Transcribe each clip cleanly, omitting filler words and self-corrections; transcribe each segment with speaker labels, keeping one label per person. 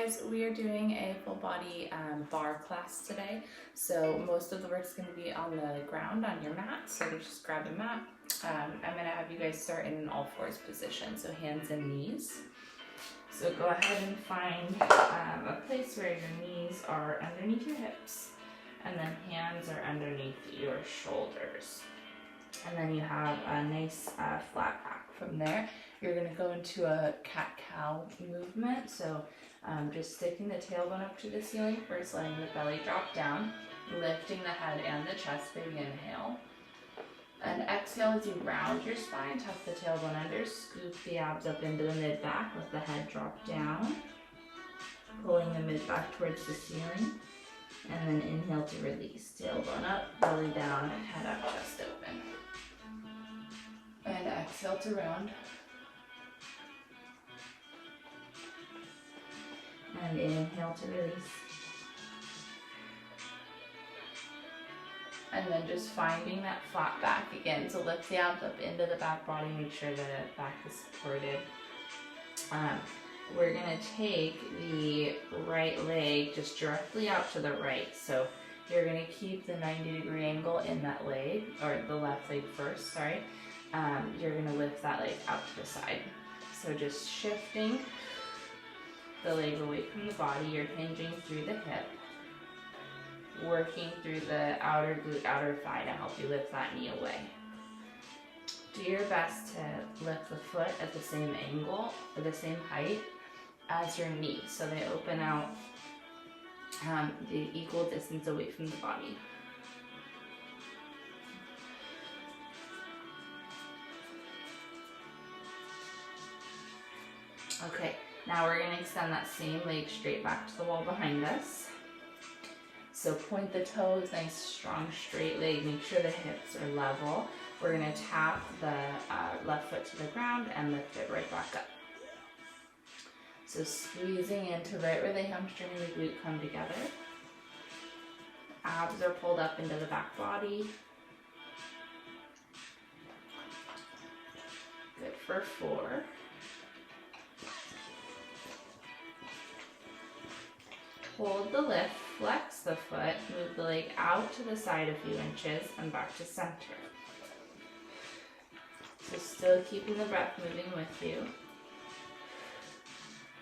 Speaker 1: guys, we are doing a full body bar class today. So most of the work is going to be on the ground on your mat. So just grab a mat. I'm going to have you guys start in an all fours position. So hands and knees. So go ahead and find a place where your knees are underneath your hips. And then hands are underneath your shoulders. And then you have a nice flat back. From there, you're going to go into a cat-cow movement. So just sticking the tailbone up to the ceiling first, letting the belly drop down, lifting the head and the chest. Big inhale. And exhale as you round your spine, tuck the tailbone under, scoop the abs up into the mid-back, let the head drop down, pulling the mid-back towards the ceiling. And then inhale to release. Tailbone up, belly down, head up, chest open. And exhale to round. And inhale to release. And then just finding that flat back again. So lift the abs up into the back body, make sure the back is supported. We're gonna take the right leg just directly out to the right. So you're gonna keep the 90-degree angle in that leg, or the left leg first, sorry. You're gonna lift that leg out to the side. So just shifting the leg away from the body, you're hinging through the hip, working through the outer glute, outer thigh to help you lift that knee away. Do your best to lift the foot at the same angle, or the same height as your knee, so they open out the equal distance away from the body. Okay, now we're going to extend that same leg straight back to the wall behind us. So point the toes, nice strong straight leg, make sure the hips are level. We're going to tap the left foot to the ground and lift it right back up. So squeezing into right where the hamstring and the glute come together. Abs are pulled up into the back body. Good for 4. Hold the lift, flex the foot, move the leg out to the side a few inches and back to center. So still keeping the breath moving with you.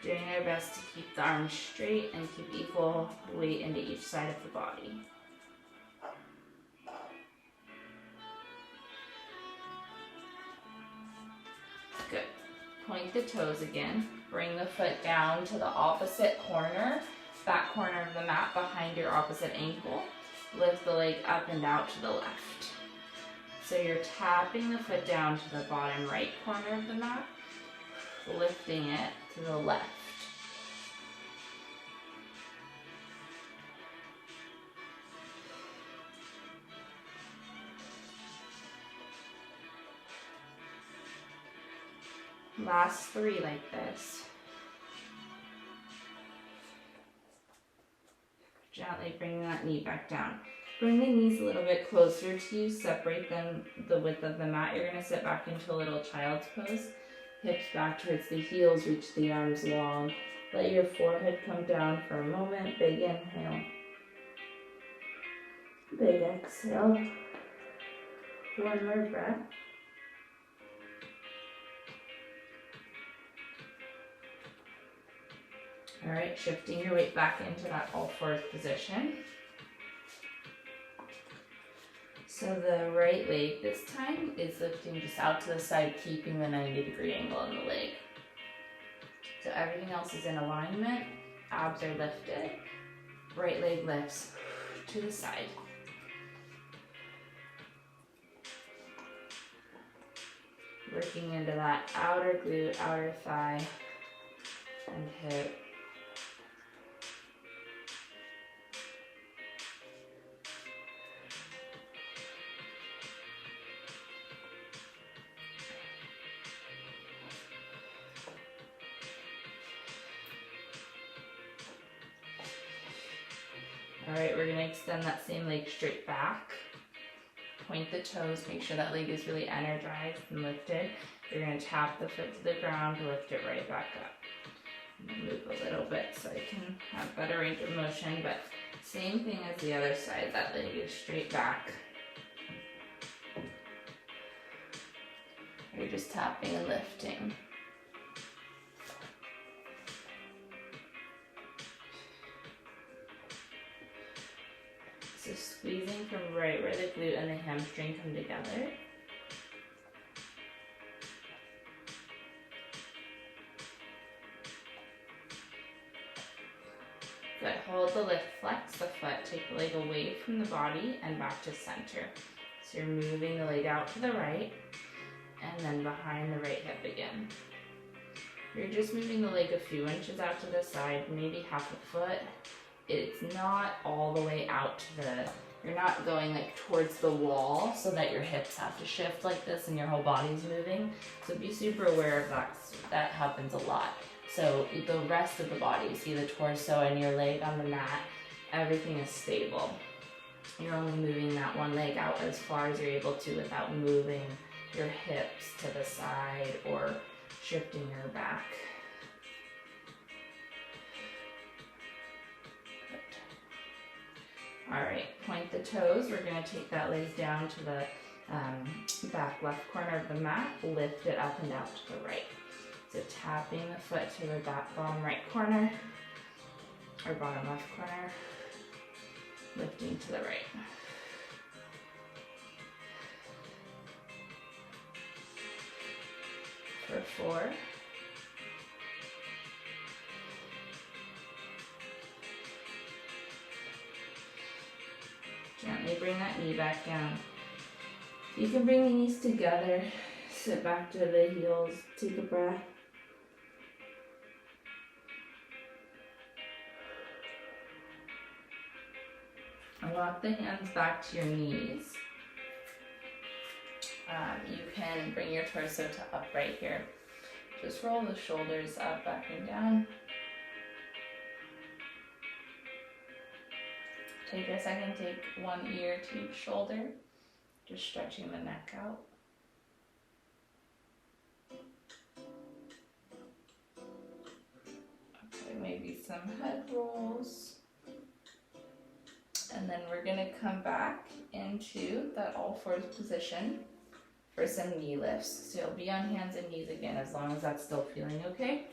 Speaker 1: Doing our best to keep the arms straight and keep equal weight into each side of the body. Good. Point the toes again. Bring the foot down to the opposite corner, back corner of the mat behind your opposite ankle. Lift the leg up and out to the left. So you're tapping the foot down to the bottom right corner of the mat, lifting it to the left. Last 3 like this. Gently bring that knee back down. Bring the knees a little bit closer to you, separate them the width of the mat. You're going to sit back into a little child's pose. Hips back towards the heels, reach the arms long. Let your forehead come down for a moment. Big inhale. Big exhale. One more breath. All right, shifting your weight back into that all fours position. So the right leg this time is lifting just out to the side, keeping the 90-degree angle in the leg. So everything else is in alignment. Abs are lifted. Right leg lifts to the side. Working into that outer glute, outer thigh, and hip. All right, we're going to extend that same leg straight back. Point the toes, make sure that leg is really energized and lifted. You're going to tap the foot to the ground to lift it right back up. Move a little bit so I can have better range of motion, but same thing as the other side. That leg is straight back. You're just tapping and lifting. So squeezing from right where the glute and the hamstring come together. Good. Hold the lift, flex the foot, take the leg away from the body and back to center. So you're moving the leg out to the right and then behind the right hip again. You're just moving the leg a few inches out to the side, maybe half a foot. It's not all the way out to the, you're not going like towards the wall so that your hips have to shift like this and your whole body's moving. So be super aware of that. That happens a lot. So the rest of the body, see the torso and your leg on the mat, everything is stable. You're only moving that one leg out as far as you're able to without moving your hips to the side or shifting your back. All right, point the toes. We're going to take that leg down to the back left corner of the mat, lift it up and out to the right. So tapping the foot to the back bottom right corner, or bottom left corner, lifting to the right. For 4. Gently bring that knee back down. You can bring the knees together, sit back to the heels, take a breath. And walk the hands back to your knees. You can bring your torso to upright here. Just roll the shoulders up, back and down. Take a second, take one ear to each shoulder, just stretching the neck out. Okay, maybe some head rolls. And then we're gonna come back into that all fours position for some knee lifts. So you'll be on hands and knees again as long as that's still feeling okay.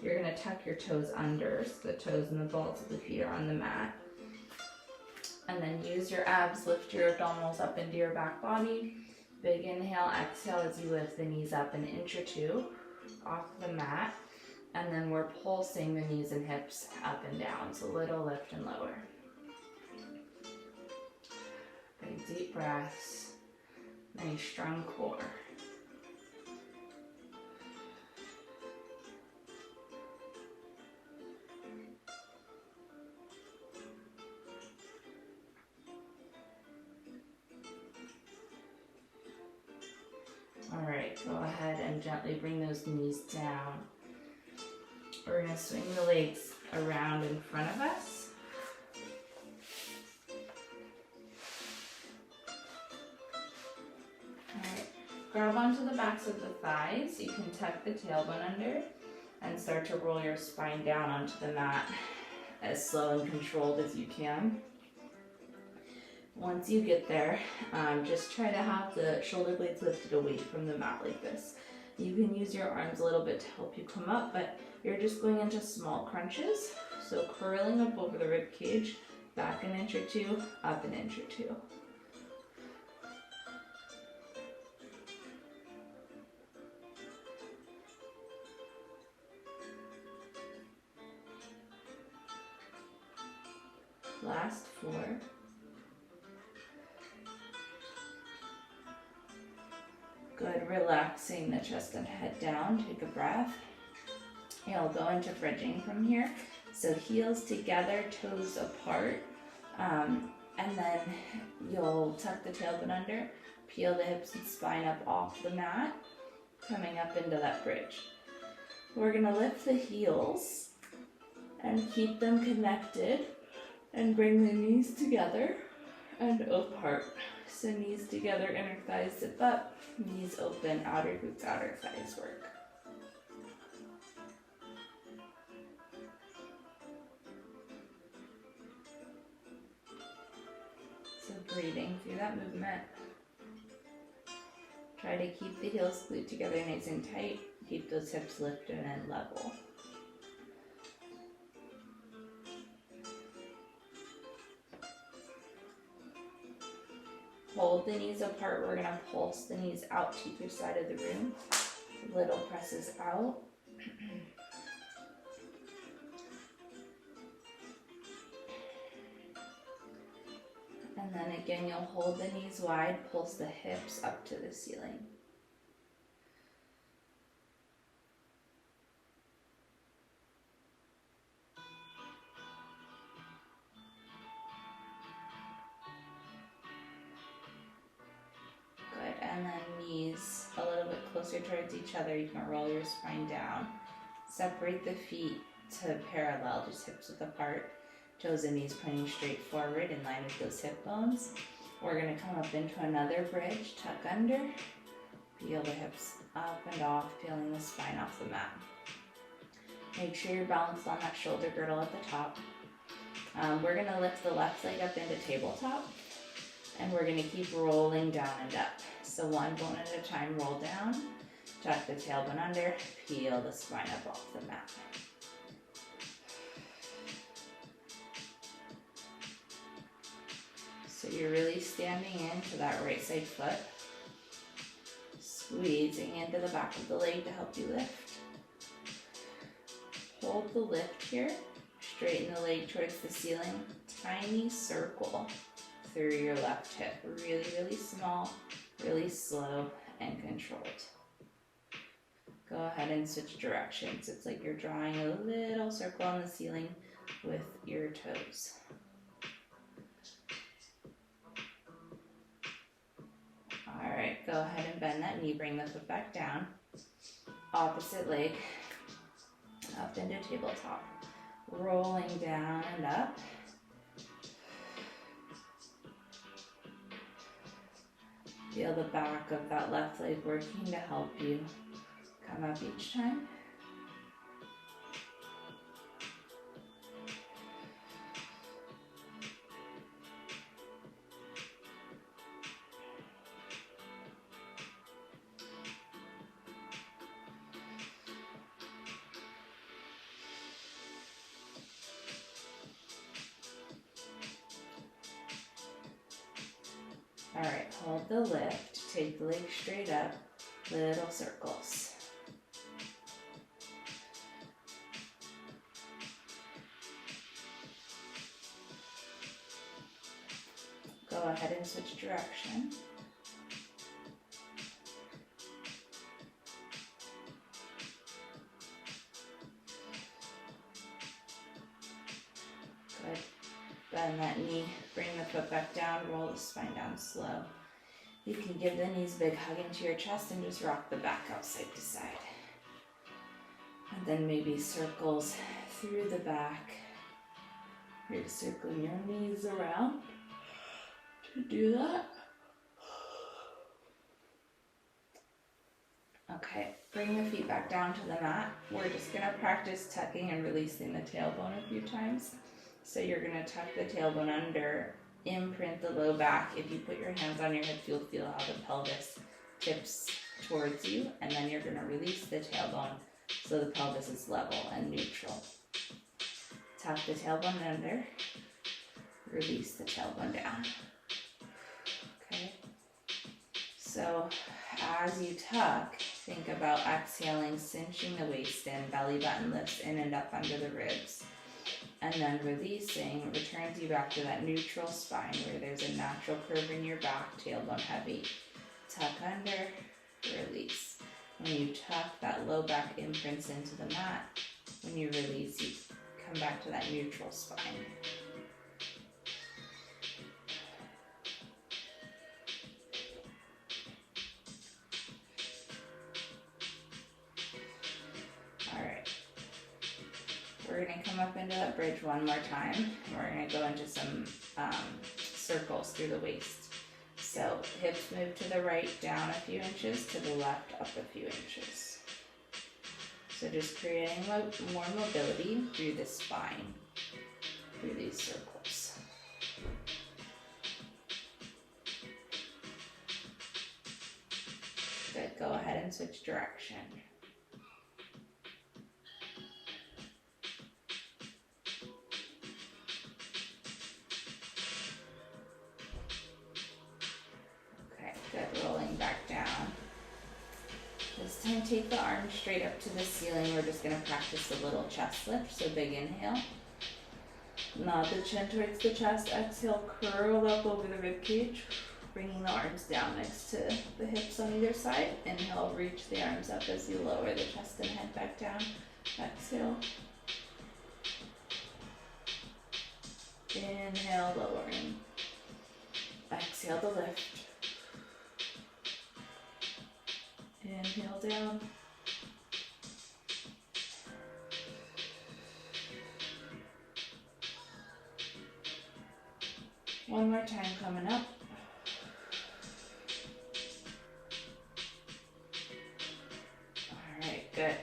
Speaker 1: You're gonna tuck your toes under, so the toes and the balls of the feet are on the mat. And then use your abs, lift your abdominals up into your back body. Big inhale, exhale as you lift the knees up an inch or two off the mat. And then we're pulsing the knees and hips up and down, so little lift and lower. Big deep breaths, nice strong core. All right, go ahead and gently bring those knees down. We're going to swing the legs around in front of us. All right, grab onto the backs of the thighs. You can tuck the tailbone under and start to roll your spine down onto the mat as slow and controlled as you can. Once you get there, just try to have the shoulder blades lifted away from the mat like this. You can use your arms a little bit to help you come up, but you're just going into small crunches. So curling up over the rib cage, back an inch or two, up an inch or two. Last 4. Good, relaxing the chest and head down, take a breath. You'll go into bridging from here. So heels together, toes apart, and then you'll tuck the tailbone under, peel the hips and spine up off the mat, coming up into that bridge. We're gonna lift the heels and keep them connected and bring the knees together and apart. So knees together, inner thighs zip up, knees open, outer glutes, outer thighs work. breathing through that movement. Try to keep the heels glued together nice and tight. Keep those hips lifted and level. Hold the knees apart. We're going to pulse the knees out to either side of the room. Little presses out. And then again, you'll hold the knees wide, pulse the hips up to the ceiling. Good, and then knees a little bit closer towards each other. You can roll your spine down. Separate the feet to parallel, just hips width apart. Toes and knees pointing straight forward in line with those hip bones. We're going to come up into another bridge, tuck under, peel the hips up and off, peeling the spine off the mat. Make sure you're balanced on that shoulder girdle at the top. We're going to lift the left leg up into tabletop, and we're going to keep rolling down and up. So one bone at a time, roll down, tuck the tailbone under, peel the spine up off the mat. So you're really standing into that right side foot, squeezing into the back of the leg to help you lift. Hold the lift here, straighten the leg towards the ceiling, tiny circle through your left hip. Really, really small, really slow and controlled. Go ahead and switch directions. It's like you're drawing a little circle on the ceiling with your toes. All right, go ahead and bend that knee, bring the foot back down. Opposite leg, up into tabletop. Rolling down and up. Feel the back of that left leg working to help you come up each time. All right, hold the lift, take the leg straight up, little circles. Go ahead and switch direction. Good. Bend that knee, bring the foot back down, roll the spine down slow. You can give the knees a big hug into your chest and just rock the back out side to side. And then maybe circles through the back. You're circling your knees around to do that. Okay, bring the feet back down to the mat. We're just gonna practice tucking and releasing the tailbone a few times. So you're gonna tuck the tailbone under, imprint the low back. If you put your hands on your hips, you'll feel how the pelvis tips towards you, and then you're gonna release the tailbone so the pelvis is level and neutral. Tuck the tailbone under, release the tailbone down. Okay, so as you tuck, think about exhaling, cinching the waist in, belly button lifts in and up under the ribs. And then releasing returns you back to that neutral spine where there's a natural curve in your back, tailbone heavy. Tuck under, release. When you tuck, that low back imprints into the mat. When you release, you come back to that neutral spine. We're going to come up into that bridge one more time. We're going to go into some circles through the waist. So hips move to the right, down a few inches, to the left, up a few inches. So just creating more mobility through the spine, through these circles. switch direction. Okay, good. Rolling back down. This time take the arms straight up to the ceiling. We're just going to practice a little chest lift. So big inhale. Nod the chin towards the chest. Exhale, curl up over the rib cage. Bringing the arms down next to the hips on either side. Inhale, reach the arms up as you lower the chest and head back down. Exhale. Inhale, lowering. Exhale to lift. Inhale down. One more time coming up. Alright, good.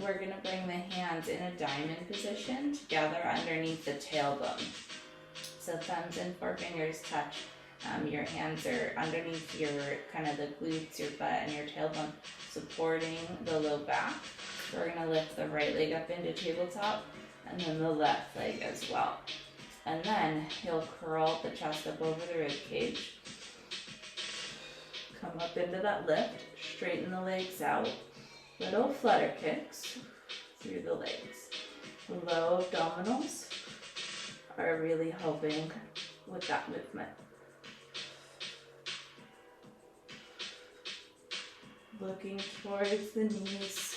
Speaker 1: We're going to bring the hands in a diamond position together underneath the tailbone. So thumbs and forefingers touch. Your hands are underneath your kind of the glutes, your butt, and your tailbone, supporting the low back. We're going to lift the right leg up into tabletop, and then the left leg as well. And then you'll curl the chest up over the rib cage. Come up into that lift, straighten the legs out. Little flutter kicks through the legs. Low abdominals are really helping with that movement. Looking towards the knees.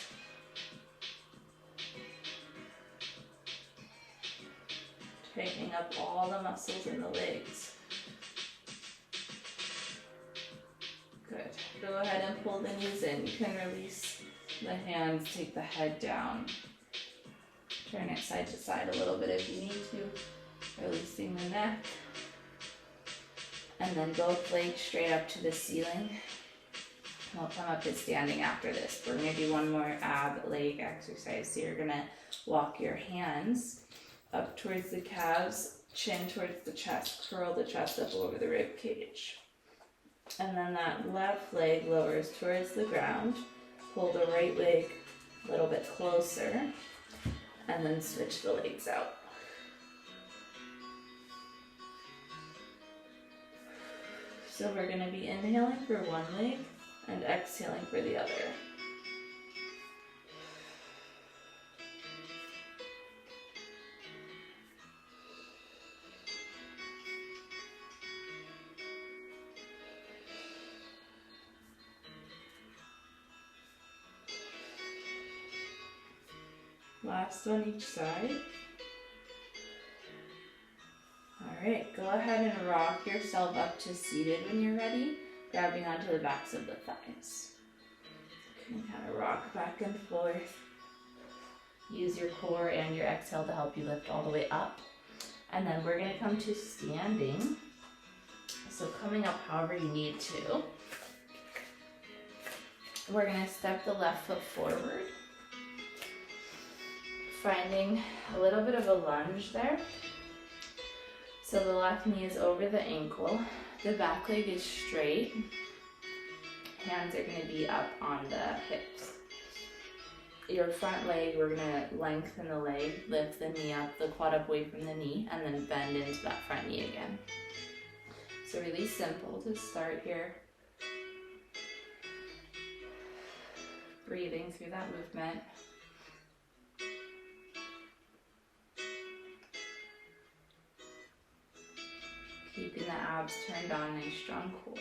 Speaker 1: Tightening up all the muscles in the legs. Good. Go ahead and pull the knees in. You can release the hands, take the head down. Turn it side to side a little bit if you need to. Releasing the neck. And then both legs straight up to the ceiling. We'll come up to standing after this. We're going to do one more ab leg exercise. So you're going to walk your hands up towards the calves, chin towards the chest, curl the chest up over the rib cage. And then that left leg lowers towards the ground. Pull the right leg a little bit closer, and then switch the legs out. So we're going to be inhaling for one leg and exhaling for the other. Last on each side. Alright, go ahead and rock yourself up to seated when you're ready, grabbing onto the backs of the thighs. You can kind of rock back and forth. Use your core and your exhale to help you lift all the way up. And then we're going to come to standing. So coming up however you need to. We're going to step the left foot forward. Finding a little bit of a lunge there. So the left knee is over the ankle. The back leg is straight. Hands are going to be up on the hips. Your front leg, we're going to lengthen the leg, lift the knee up, the quad up away from the knee, and then bend into that front knee again. So really simple to start here. Breathing through that movement. Keeping the abs turned on, nice strong core.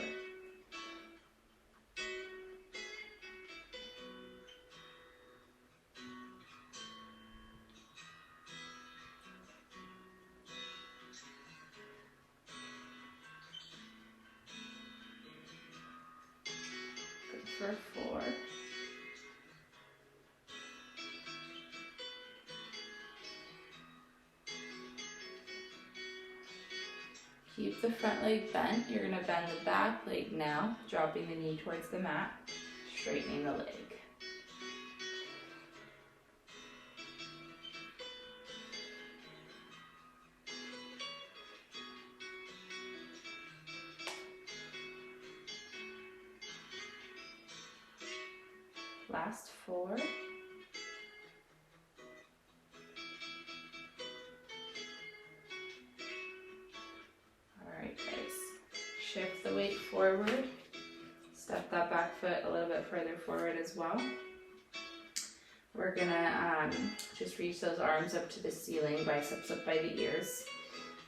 Speaker 1: Good for 4. Keep the front leg bent. You're going to bend the back leg now, dropping the knee towards the mat, straightening the leg. Last 4. Alright guys, shift the weight forward, step that back foot a little bit further forward as well. We're gonna just reach those arms up to the ceiling, biceps up by the ears.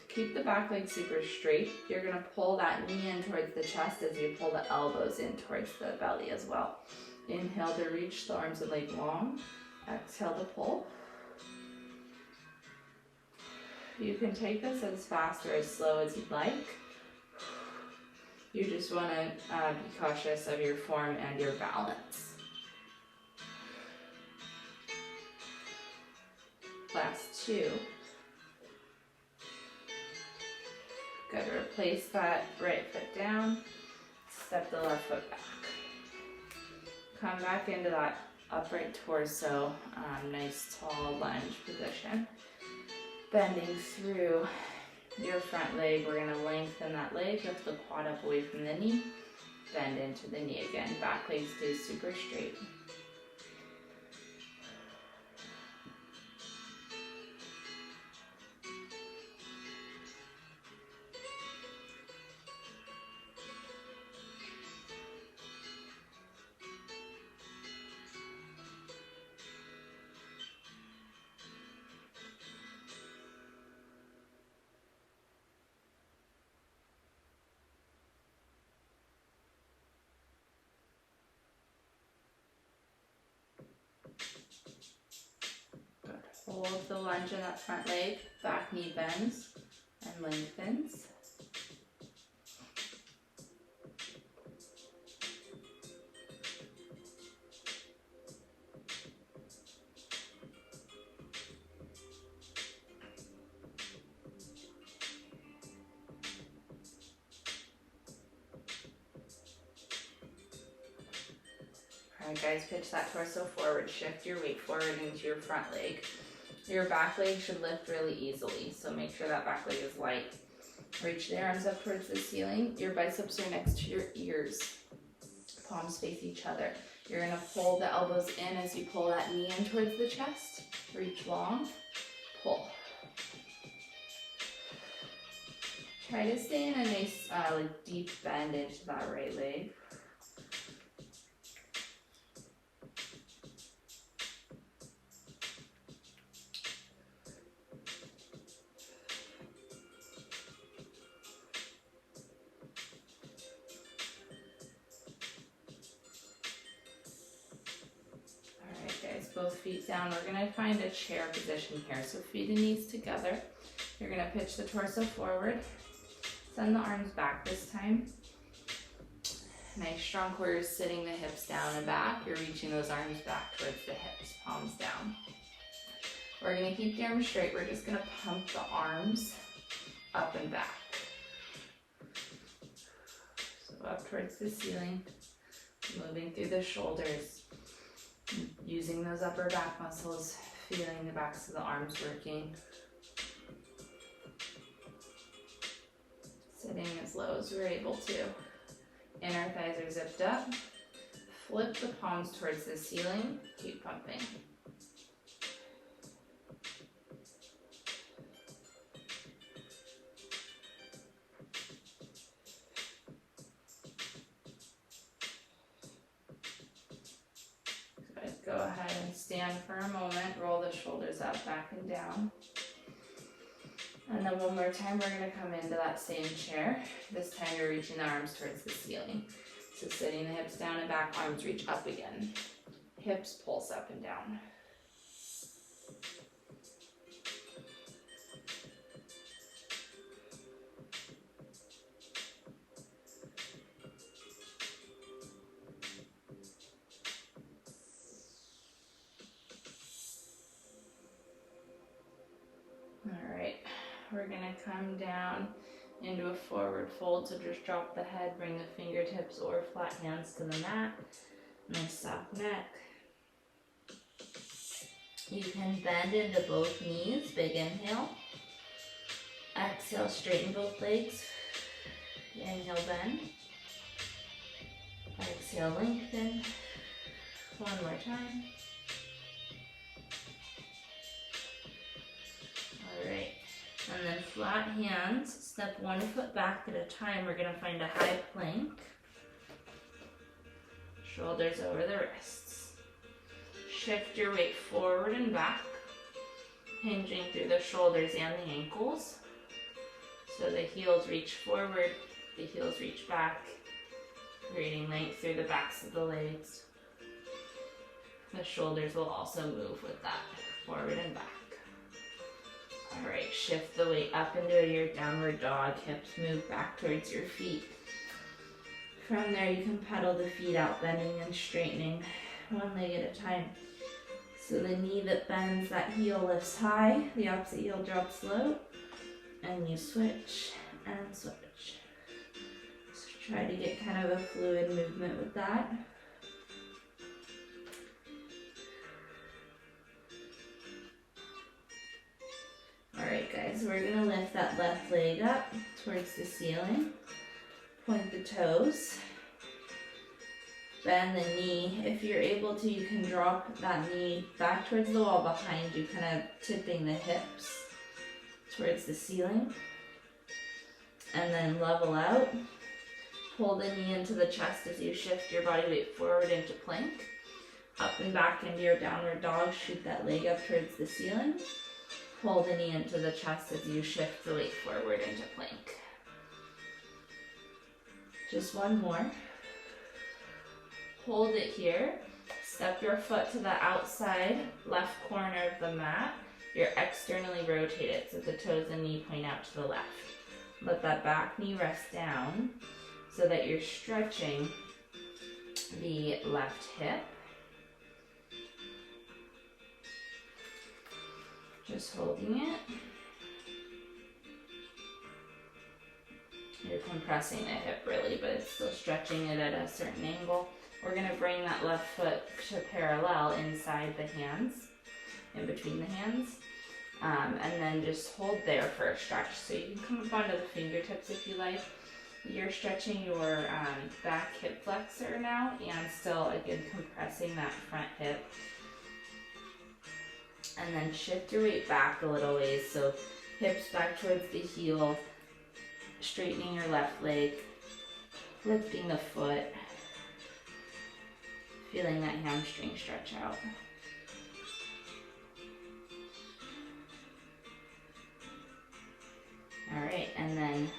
Speaker 1: Keep the back leg super straight. You're gonna pull that knee in towards the chest as you pull the elbows in towards the belly as well. Inhale to reach the arms and leg long. Exhale to pull. You can take this as fast or as slow as you'd like. You just want to be cautious of your form and your balance. Last 2. Good. Replace that right foot down. Step the left foot back. Come back into that upright torso, nice tall lunge position. Bending through your front leg, we're going to lengthen that leg, lift the quad up away from the knee, bend into the knee again. Back leg stays super straight. Hold the lunge in that front leg, back knee bends and lengthens. Alright guys, pitch that torso forward, shift your weight forward into your front leg. Your back leg should lift really easily, so make sure that back leg is light. Reach the arms up towards the ceiling. Your biceps are next to your ears. Palms face each other. You're going to pull the elbows in as you pull that knee in towards the chest. Reach long, pull. Try to stay in a nice deep bend into that right leg. Both feet down. We're going to find a chair position here. So feet and knees together. You're going to pitch the torso forward. Send the arms back this time. Nice strong core. You're sitting the hips down and back. You're reaching those arms back towards the hips, palms down. We're going to keep the arms straight. We're just going to pump the arms up and back. So up towards the ceiling. Moving through the shoulders. Using those upper back muscles, feeling the backs of the arms working. Sitting as low as we're able to. Inner thighs are zipped up. Flip the palms towards the ceiling. Keep pumping. Go ahead and stand for a moment, roll the shoulders up, back and down. And then one more time, we're going to come into that same chair. This time you're reaching the arms towards the ceiling. So sitting the hips down and back, arms reach up again. Hips pulse up and down. We're going to come down into a forward fold, so just drop the head, bring the fingertips or flat hands to the mat. Nice soft neck. You can bend into both knees, big inhale. Exhale, straighten both legs. Inhale, bend. Exhale, lengthen. One more time. All right. And then flat hands, step 1 foot back at a time. We're gonna find a high plank. Shoulders over the wrists. Shift your weight forward and back, hinging through the shoulders and the ankles. So the heels reach forward, the heels reach back, creating length through the backs of the legs. The shoulders will also move with that, forward and back. All right, shift the weight up into your downward dog, hips move back towards your feet. From there, you can pedal the feet out, bending and straightening, one leg at a time. So the knee that bends, that heel lifts high, the opposite heel drops low, and you switch and switch. So try to get kind of a fluid movement with that. All right, guys, we're gonna lift that left leg up towards the ceiling. Point the toes. Bend the knee. If you're able to, you can drop that knee back towards the wall behind you, kind of tipping the hips towards the ceiling. And then level out. Pull the knee into the chest as you shift your body weight forward into plank. Up and back into your downward dog. Shoot that leg up towards the ceiling. Pull the knee into the chest as you shift the weight forward into plank. Just one more. Hold it here. Step your foot to the outside left corner of the mat. You're externally rotated so the toes and knee point out to the left. Let that back knee rest down so that you're stretching the left hip. Just holding it. You're compressing the hip really, but it's still stretching it at a certain angle. We're going to bring that left foot to parallel inside the hands, in between the hands, and then just hold there for a stretch. So you can come up onto the fingertips if you like. You're stretching your back hip flexor now and still, again, compressing that front hip. And then shift your weight back a little ways, so hips back towards the heel, straightening your left leg, lifting the foot, feeling that hamstring stretch out. All right, and then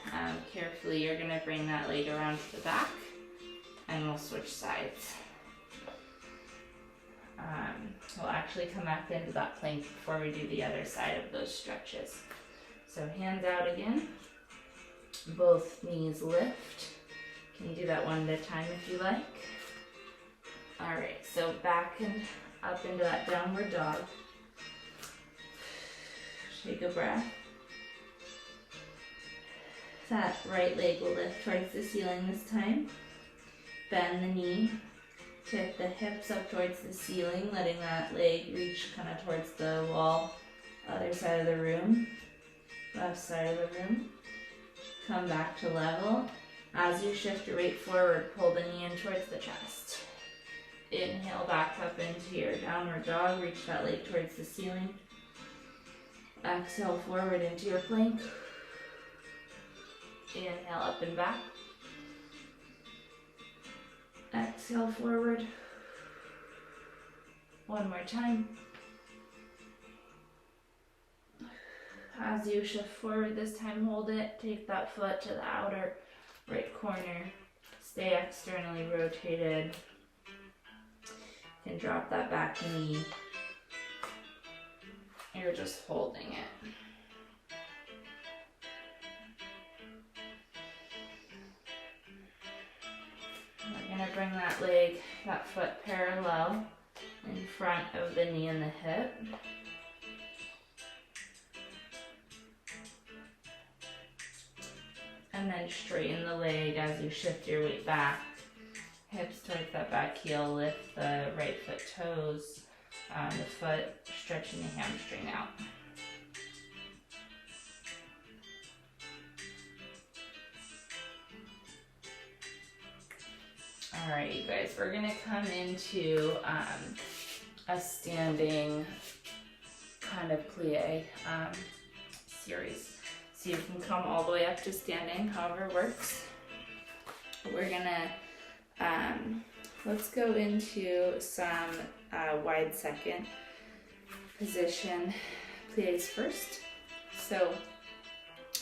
Speaker 1: carefully you're gonna bring that leg around to the back and we'll switch sides. We'll actually come back into that plank before we do the other side of those stretches. So hands out again, both knees lift. Can you do that one at a time if you like? All right, so back and up into that downward dog. Take a breath. That right leg will lift towards the ceiling this time. Bend the knee. Tip the hips up towards the ceiling, letting that leg reach kind of towards the wall. Other side of the room. Left side of the room. Come back to level. As you shift your weight forward, pull the knee in towards the chest. Inhale back up into your downward dog. Reach that leg towards the ceiling. Exhale forward into your plank. Inhale up and back. Exhale forward. One more time. As you shift forward this time, hold it. Take that foot to the outer right corner. Stay externally rotated. You can drop that back knee. You're just holding it. We're going to bring that leg, that foot parallel in front of the knee and the hip. And then straighten the leg as you shift your weight back. Hips towards that back heel, lift the right foot toes, the foot stretching the hamstring out. All All right, you guys, we're gonna come into a standing kind of plie series. So you can come all the way up to standing, however works. We're gonna, let's go into some wide second position plies first. So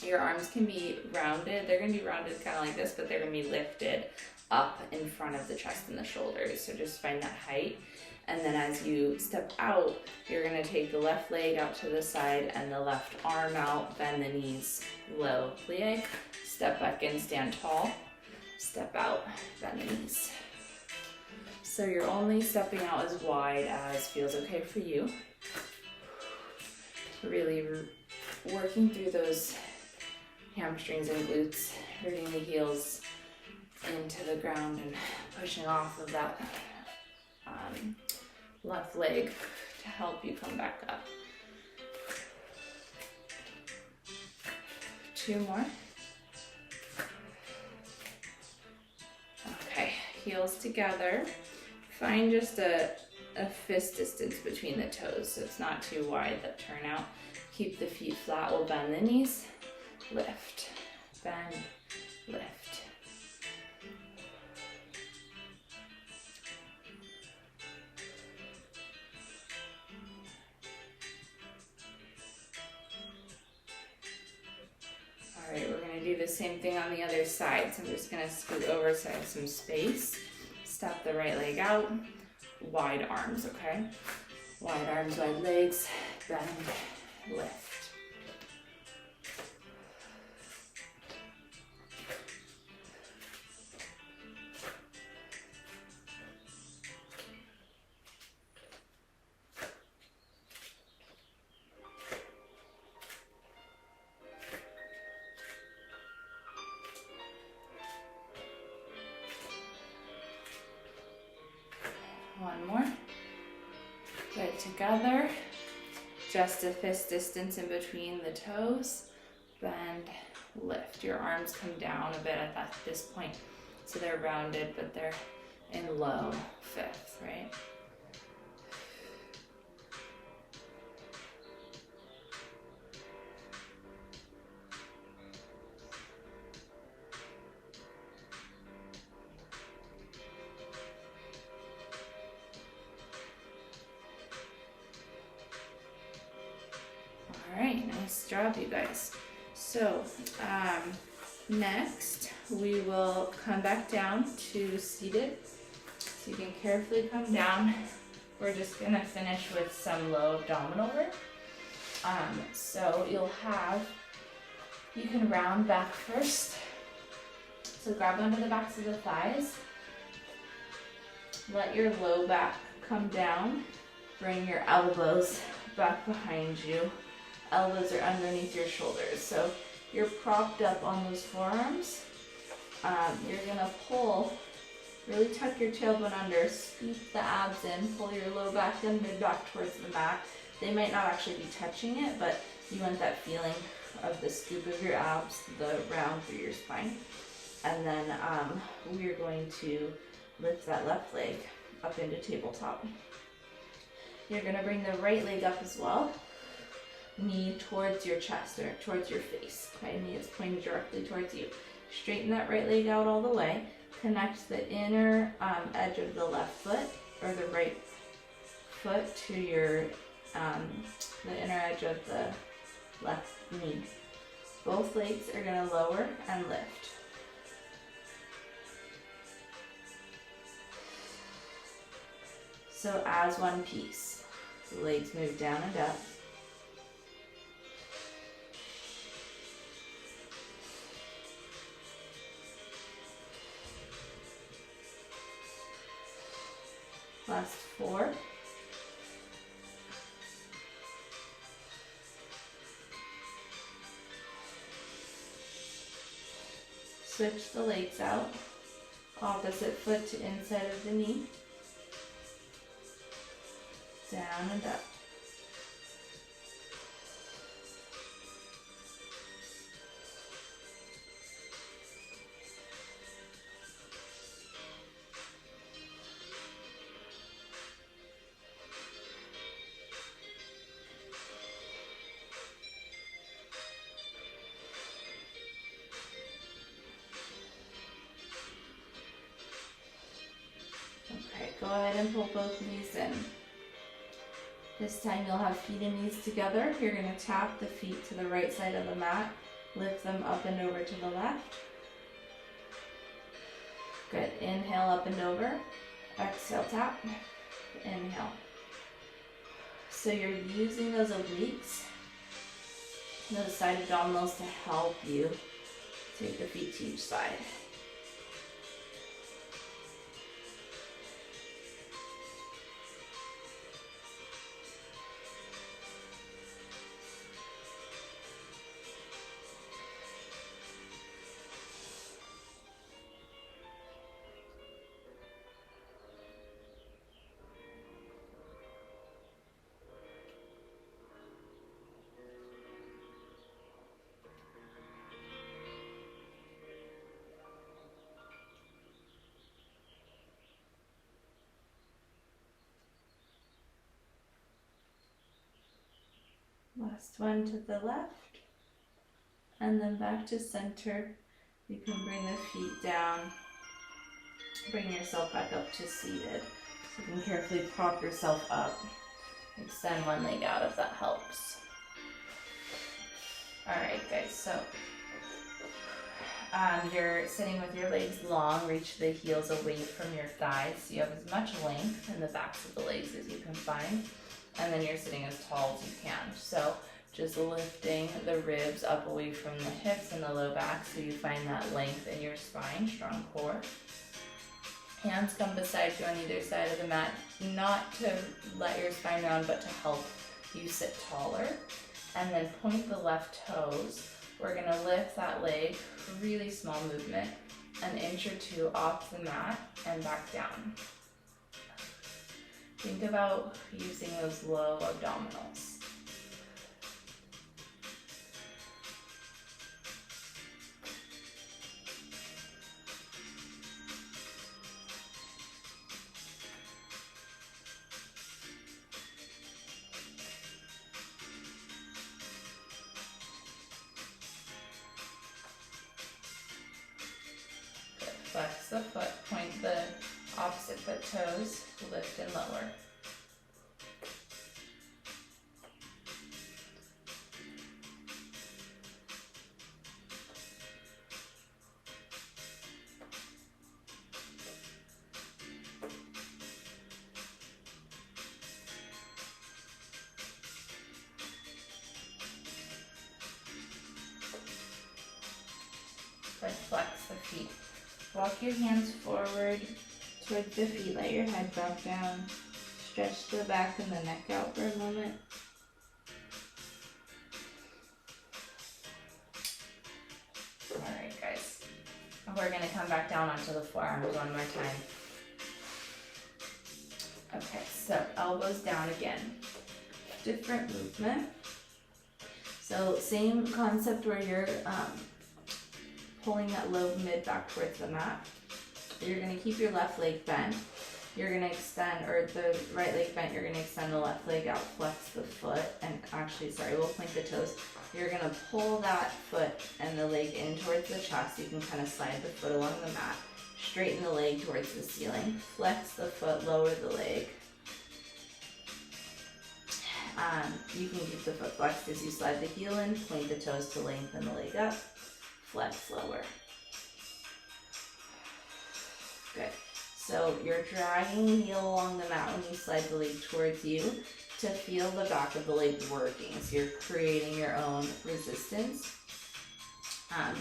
Speaker 1: your arms can be rounded. They're gonna be rounded kind of like this, but they're gonna be lifted up in front of the chest and the shoulders. So just find that height. And then as you step out, you're gonna take the left leg out to the side and the left arm out, bend the knees, low plie, step back in, stand tall, step out, bend the knees. So you're only stepping out as wide as feels okay for you. Really working through those hamstrings and glutes, rooting the heels into the ground and pushing off of that left leg to help you come back up. 2 more. Okay, heels together. Find just a fist distance between the toes, so it's not too wide, that turnout. Keep the feet flat, we'll bend the knees, lift, bend, lift. All right, we're gonna do the same thing on the other side. So I'm just gonna scoot over so I have some space. Step the right leg out, wide arms, okay? Wide arms, wide legs, bend, lift. One more. Good, together. Just a fist distance in between the toes. Bend, lift. Your arms come down a bit at this point. So they're rounded, but they're in low fifth, right? All right, nice job, you guys. So next we will come back down to seated. So you can carefully come down. We're just gonna finish with some low abdominal work. So you can round back first. So grab onto the backs of the thighs. Let your low back come down. Bring your elbows back behind you. Elbows are underneath your shoulders. So you're propped up on those forearms. You're gonna pull, really tuck your tailbone under, scoop the abs in, pull your low back and mid back towards the mat. They might not actually be touching it, but you want that feeling of the scoop of your abs, the round through your spine. And then we're going to lift that left leg up into tabletop. You're gonna bring the right leg up as well. Knee towards your chest or towards your face. Okay, knee is pointing directly towards you. Straighten that right leg out all the way. Connect the inner edge of the left foot or the right foot to your the inner edge of the left knee. Both legs are going to lower and lift. So as one piece, the legs move down and up. Last 4. Switch the legs out. Opposite foot to inside of the knee. Down and up. Go ahead and pull both knees in. This time you'll have feet and knees together. You're going to tap the feet to the right side of the mat. Lift them up and over to the left. Good. Inhale up and over. Exhale, tap. Inhale. So you're using those obliques, those side abdominals, to help you take the feet to each side. Last one to the left, and then back to center. You can bring the feet down, bring yourself back up to seated. So you can carefully prop yourself up. Extend one leg out if that helps. All right, guys, so you're sitting with your legs long. Reach the heels away from your thighs so you have as much length in the backs of the legs as you can find. And then you're sitting as tall as you can. So just lifting the ribs up away from the hips and the low back so you find that length in your spine, strong core. Hands come beside you on either side of the mat, not to let your spine round, but to help you sit taller. And then point the left toes. We're gonna lift that leg, really small movement, an inch or two off the mat and back down. Think about using those low abdominals. Good. Flex the foot, point the opposite foot toes, lift and lower. Good. Flex the feet. Walk your hands forward towards the feet, let your head drop down, stretch the back and the neck out for a moment. Alright guys, we're going to come back down onto the forearms one more time. Okay, so elbows down again. Different movement. So same concept where you're pulling that low mid back towards the mat. You're going to keep your left leg bent. You're going to extend, or the right leg bent, you're going to extend the left leg out, flex the foot, and actually, sorry, we'll point the toes. You're going to pull that foot and the leg in towards the chest. You can kind of slide the foot along the mat. Straighten the leg towards the ceiling. Flex the foot, lower the leg. You can keep the foot flexed as you slide the heel in, point the toes to lengthen the leg up. Flex lower. Good. So you're dragging the heel along the mat when you slide the leg towards you to feel the back of the leg working. So you're creating your own resistance,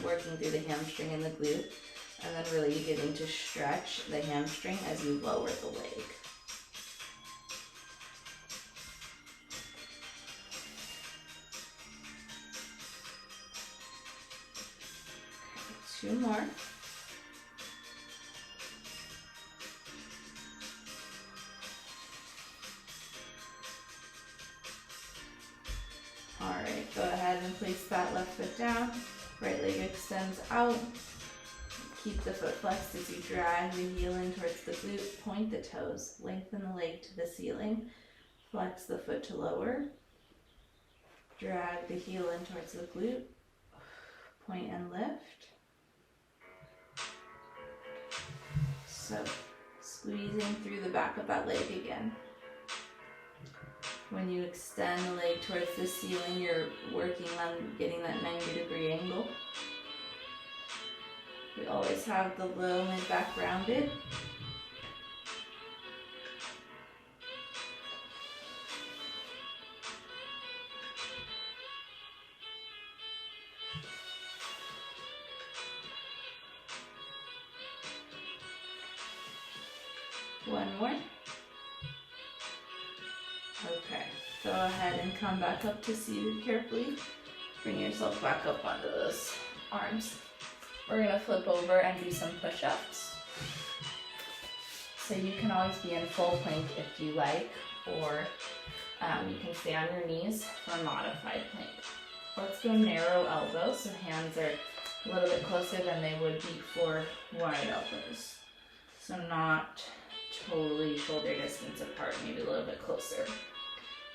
Speaker 1: working through the hamstring and the glute, and then really beginning to stretch the hamstring as you lower the leg. Two more. All right, go ahead and place that left foot down. Right leg extends out. Keep the foot flexed as you drag the heel in towards the glute. Point the toes. Lengthen the leg to the ceiling. Flex the foot to lower. Drag the heel in towards the glute. Point and lift. So, squeezing through the back of that leg again. When you extend the leg towards the ceiling, you're working on getting that 90-degree angle. We always have the low mid-back rounded. One more. Okay, go ahead and come back up to seated carefully. Bring yourself back up onto those arms. We're gonna flip over and do some push-ups. So you can always be in full plank if you like, or you can stay on your knees for modified plank. Let's go narrow elbows, so hands are a little bit closer than they would be for wide elbows. So not totally shoulder distance apart, maybe a little bit closer.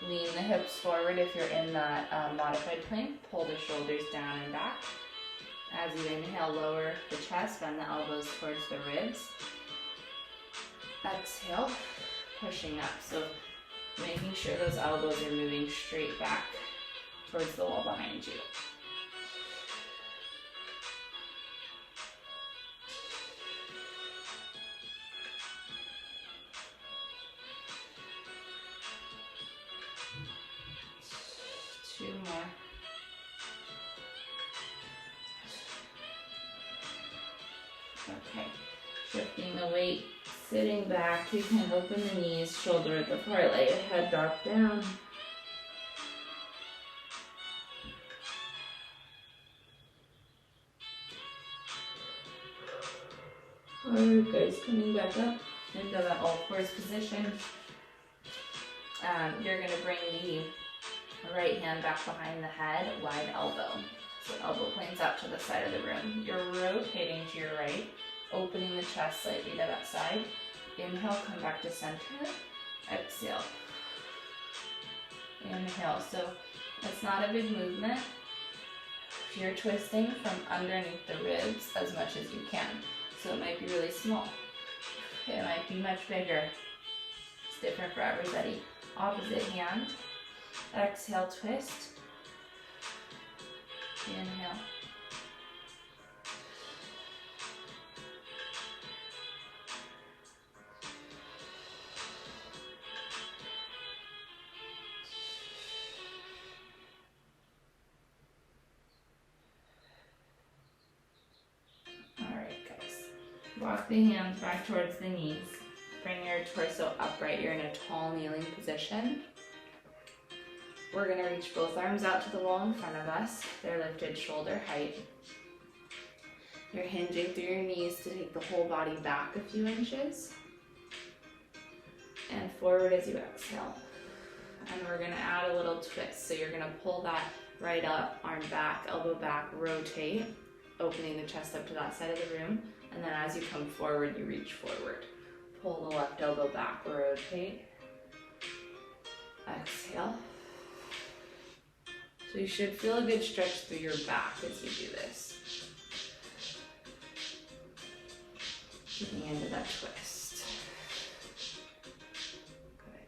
Speaker 1: Lean the hips forward if you're in that modified plank. Pull the shoulders down and back. As you inhale, lower the chest, bend the elbows towards the ribs. Exhale, pushing up. So making sure those elbows are moving straight back towards the wall behind you. Two more. Okay, shifting the weight, sitting back, you can open the knees, shoulder width apart, let your head drop down. Alright guys, coming back up into that all fours position. You're going to bring the right hand back behind the head, wide elbow. So elbow points out to the side of the room. You're rotating to your right, opening the chest slightly to that side. Inhale, come back to center. Exhale. Inhale. So it's not a big movement. You're twisting from underneath the ribs as much as you can. So it might be really small. It might be much bigger. It's different for everybody. Opposite hand. Exhale, twist. Inhale. Alright guys, walk the hands back towards the knees. Bring your torso upright. You're in a tall kneeling position. We're going to reach both arms out to the wall in front of us. They're lifted shoulder height. You're hinging through your knees to take the whole body back a few inches. And forward as you exhale. And we're going to add a little twist. So you're going to pull that right up, arm back, elbow back, rotate, opening the chest up to that side of the room. And then as you come forward, you reach forward. Pull the left elbow back, rotate. Exhale. So you should feel a good stretch through your back as you do this. Getting into that twist. Good.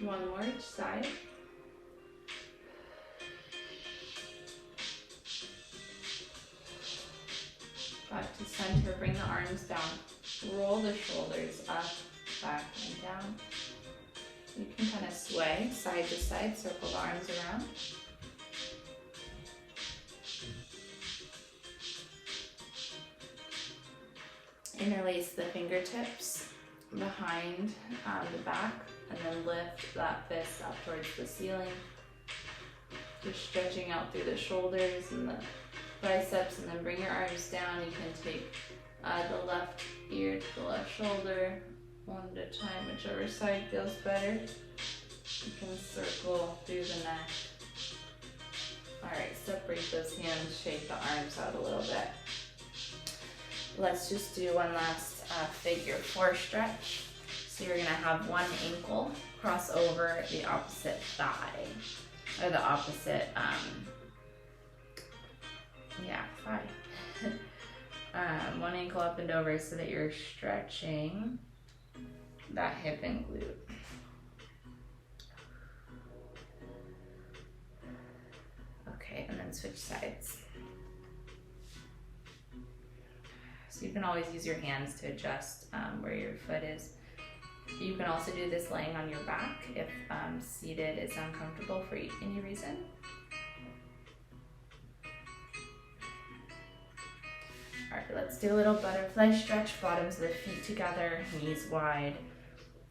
Speaker 1: One more each side. Back to center, bring the arms down. Roll the shoulders up, back, and down. You can kind of sway side to side, circle the arms around. Interlace the fingertips behind the back. And then lift that fist up towards the ceiling. Just stretching out through the shoulders and the biceps, and then bring your arms down. You can take the left ear to the left shoulder, one at a time, whichever side feels better. You can circle through the neck. Alright, separate those hands, shake the arms out a little bit. Let's just do one last figure 4 stretch. So you're gonna have one ankle cross over the opposite thigh, or the opposite, thigh. One ankle up and over so that you're stretching that hip and glute. Okay, and then switch sides. So you can always use your hands to adjust where your foot is. You can also do this laying on your back if seated is uncomfortable for any reason. All right, let's do a little butterfly stretch, bottoms of the feet together, knees wide.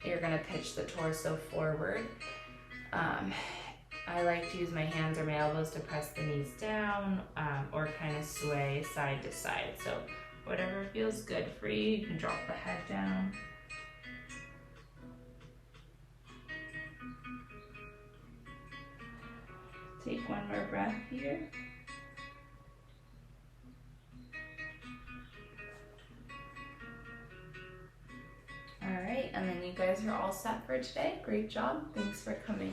Speaker 1: You're gonna pitch the torso forward. I like to use my hands or my elbows to press the knees down or kind of sway side to side. So whatever feels good for you, you can drop the head down. Take one more breath here. All right, and then you guys are all set for today. Great job. Thanks for coming